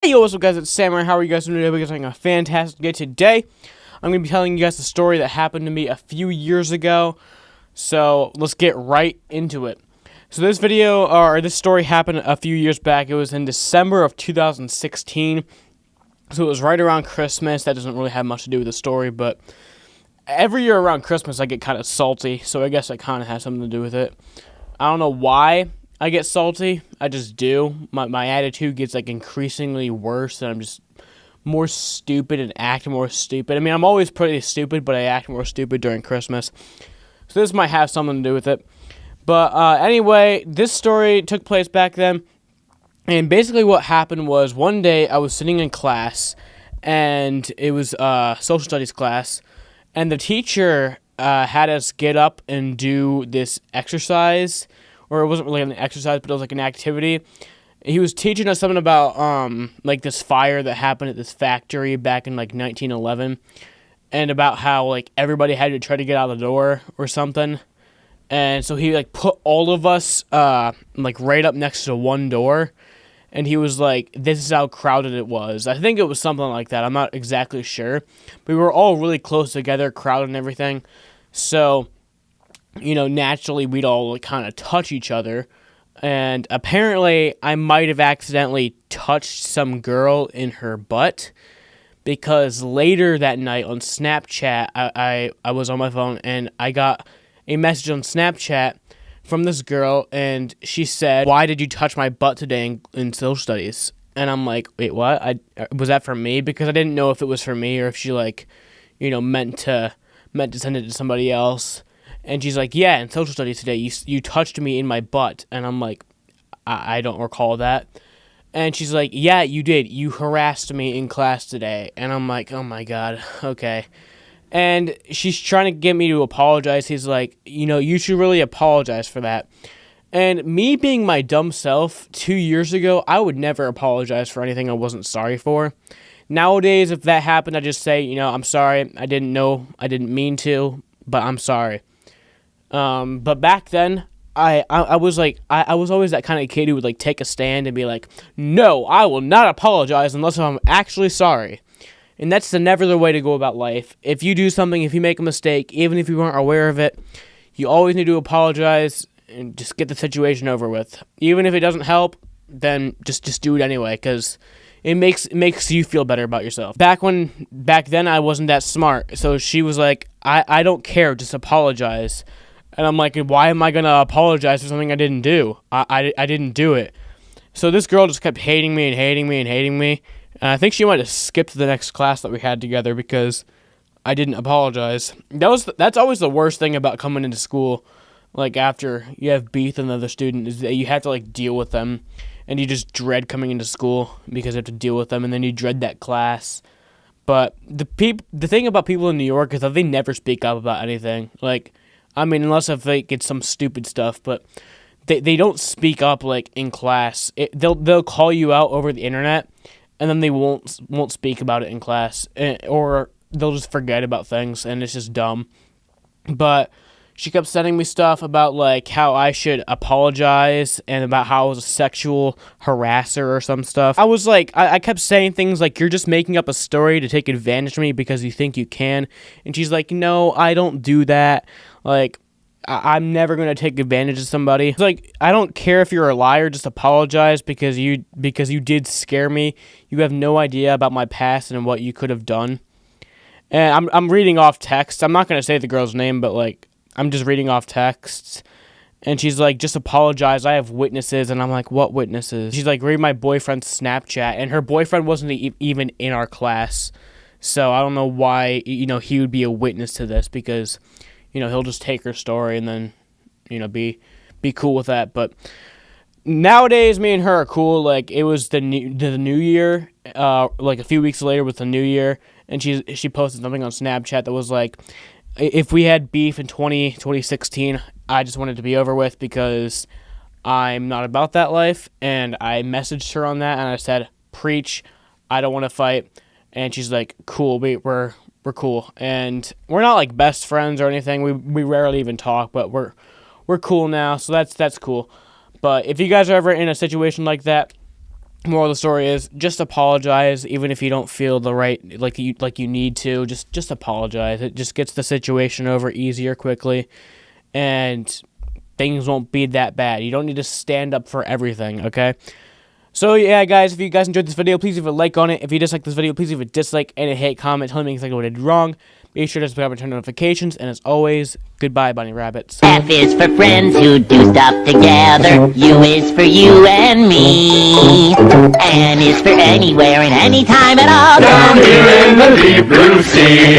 Hey, yo, what's up, guys? It's Samurai. How are you guys doing today? We're having a fantastic day today. I'm going to be telling you guys a story that happened to me a few years ago. So, let's get right into it. So, this story happened a few years back. It was in December of 2016. So, it was right around Christmas. That doesn't really have much to do with the story, but every year around Christmas, I get kind of salty. So, I guess that kind of has something to do with it. I don't know why I get salty. I just do. My attitude gets like increasingly worse, and I'm just more stupid and act more stupid. I mean, I'm always pretty stupid, but I act more stupid during Christmas. So this might have something to do with it. But anyway, this story took place back then. And basically what happened was one day I was sitting in class, and it was social studies class, and the teacher had us get up and do this exercise, or it wasn't really an exercise, but it was like an activity. He was teaching us something about like this fire that happened at this factory back in like 1911, and about how like everybody had to try to get out of the door or something. And so he like put all of us like right up next to one door, and he was like, this is how crowded it was. I think it was something like that. I'm not exactly sure. But we were all really close together, crowded and everything. So, naturally we'd all like, kind of touch each other. And apparently I might have accidentally touched some girl in her butt, because later that night on Snapchat, I was on my phone and I got a message on Snapchat from this girl, and she said, "Why did you touch my butt today in social studies?" And I'm like, "Wait, what? Was that for me?" Because I didn't know if it was for me or if she meant to send it to somebody else. And she's like, "Yeah, in social studies today, you touched me in my butt." And I'm like, I don't recall that. And she's like, "Yeah, you did. You harassed me in class today." And I'm like, "Oh my god, okay." And she's trying to get me to apologize. He's like, "You should really apologize for that." And me being my dumb self 2 years ago, I would never apologize for anything I wasn't sorry for. Nowadays, if that happened, I just say, "I'm sorry. I didn't know. I didn't mean to, but I'm sorry." But back then, I was like, I was always that kind of kid who would like take a stand and be like, "No, I will not apologize unless I'm actually sorry." And that's never the way to go about life. If you do something, if you make a mistake, even if you weren't aware of it, you always need to apologize and just get the situation over with. Even if it doesn't help, then just do it anyway, because it makes you feel better about yourself. Back then, I wasn't that smart, so she was like, I don't care, just apologize. And I'm like, why am I going to apologize for something I didn't do? I didn't do it. So this girl just kept hating me and hating me and hating me. And I think she might have skipped the next class that we had together because I didn't apologize. That's always the worst thing about coming into school. Like, after you have beef with another student, is that you have to, like, deal with them. And you just dread coming into school because you have to deal with them. And then you dread that class. But the thing about people in New York is that they never speak up about anything. Like, I mean, unless if like it's some stupid stuff, but they don't speak up like in class. They'll call you out over the internet, and then they won't speak about it in class, or they'll just forget about things, and it's just dumb. But she kept sending me stuff about like how I should apologize and about how I was a sexual harasser or some stuff. I was like, I kept saying things like, "You're just making up a story to take advantage of me because you think you can." And she's like, "No, I don't do that. Like, I'm never going to take advantage of somebody." It's like, I don't care if you're a liar, just apologize because you did scare me. You have no idea about my past and what you could have done. And I'm reading off text. I'm not going to say the girl's name, but like, I'm just reading off texts. And she's like, "Just apologize. I have witnesses." And I'm like, "What witnesses?" She's like, "Read my boyfriend's Snapchat." And her boyfriend wasn't even in our class. So I don't know why, he would be a witness to this, because he'll just take her story and then, be cool with that. But nowadays, me and her are cool. Like, it was the new year, like a few weeks later was the new year, and she posted something on Snapchat that was like, if we had beef in 2016, I just wanted to be over with because I'm not about that life. And I messaged her on that, and I said, "Preach, I don't want to fight." And she's like, "Cool, we're cool." And we're not like best friends or anything. We rarely even talk, but we're cool now, so that's cool. But if you guys are ever in a situation like that, Moral of the story is just apologize, even if you don't feel the right like you need to. Just apologize. It just gets the situation over easier quickly, and things won't be that bad. You don't need to stand up for everything, okay? So yeah, guys, if you guys enjoyed this video, please leave a like on it. If you dislike this video, please leave a dislike and a hate comment telling me exactly what I did wrong. Be sure to subscribe and turn notifications, and as always, goodbye, bunny rabbits. F is for friends who do stuff together. U is for you and me. N is for anywhere and anytime at all. Down here in the deep blue sea.